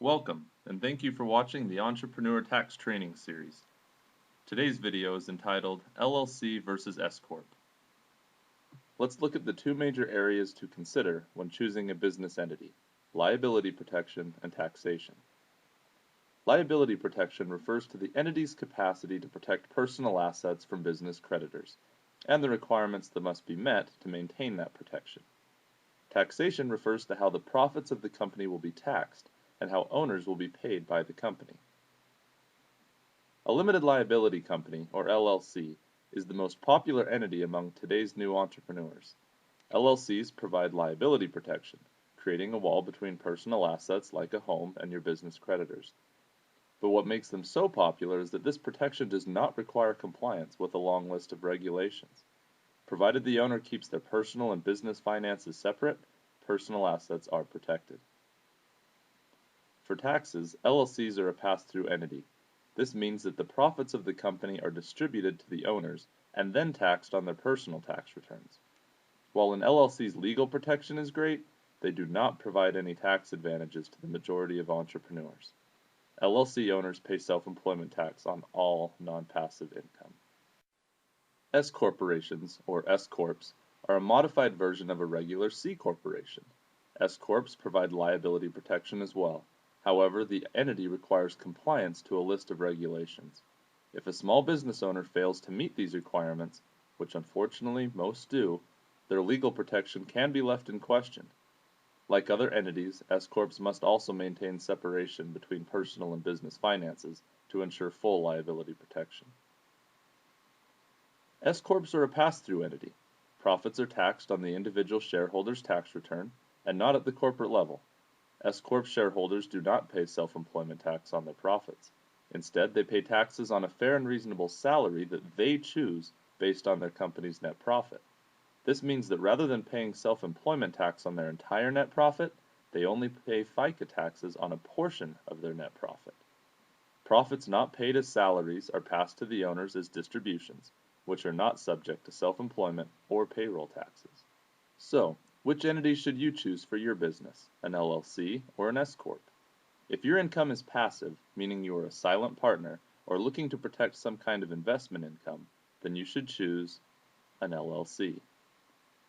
Welcome, and thank you for watching the Entrepreneur Tax Training Series. Today's video is entitled LLC versus S-Corp. Let's look at the two major areas to consider when choosing a business entity: liability protection and taxation. Liability protection refers to the entity's capacity to protect personal assets from business creditors, and the requirements that must be met to maintain that protection. Taxation refers to how the profits of the company will be taxed and how owners will be paid by the company. A limited liability company, or LLC, is the most popular entity among today's new entrepreneurs. LLCs provide liability protection, creating a wall between personal assets like a home and your business creditors. But what makes them so popular is that this protection does not require compliance with a long list of regulations. Provided the owner keeps their personal and business finances separate, personal assets are protected. For taxes, LLCs are a pass-through entity. This means that the profits of the company are distributed to the owners and then taxed on their personal tax returns. While an LLC's legal protection is great, they do not provide any tax advantages to the majority of entrepreneurs. LLC owners pay self-employment tax on all non-passive income. S-corporations, or S-corps, are a modified version of a regular C-corporation. S-corps provide liability protection as well. However, the entity requires compliance to a list of regulations. If a small business owner fails to meet these requirements, which unfortunately most do, their legal protection can be left in question. Like other entities, S-corps must also maintain separation between personal and business finances to ensure full liability protection. S-corps are a pass-through entity. Profits are taxed on the individual shareholder's tax return and not at the corporate level. S-corp shareholders do not pay self-employment tax on their profits. Instead, they pay taxes on a fair and reasonable salary that they choose based on their company's net profit. This means that rather than paying self-employment tax on their entire net profit, they only pay FICA taxes on a portion of their net profit. Profits not paid as salaries are passed to the owners as distributions, which are not subject to self-employment or payroll taxes. So, which entity should you choose for your business, an LLC or an S-Corp? If your income is passive, meaning you are a silent partner or looking to protect some kind of investment income, then you should choose an LLC.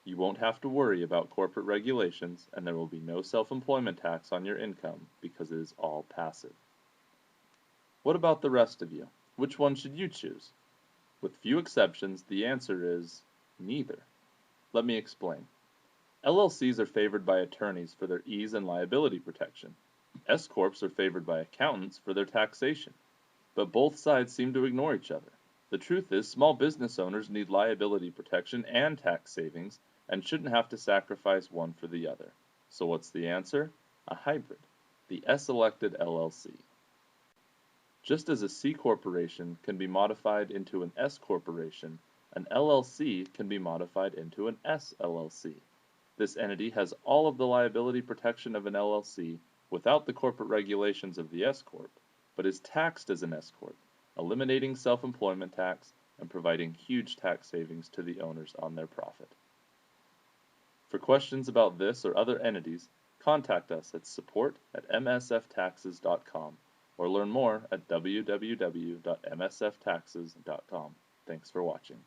You won't have to worry about corporate regulations, and there will be no self-employment tax on your income because it is all passive. What about the rest of you? Which one should you choose? With few exceptions, the answer is neither. Let me explain. LLCs are favored by attorneys for their ease and liability protection. S-corps are favored by accountants for their taxation. But both sides seem to ignore each other. The truth is, small business owners need liability protection and tax savings and shouldn't have to sacrifice one for the other. So what's the answer? A hybrid, the S-elected LLC. Just as a C corporation can be modified into an S corporation, an LLC can be modified into an S LLC. This entity has all of the liability protection of an LLC without the corporate regulations of the S-Corp, but is taxed as an S-Corp, eliminating self-employment tax and providing huge tax savings to the owners on their profit. For questions about this or other entities, contact us at support@msftaxes.com or learn more at www.msftaxes.com. Thanks for watching.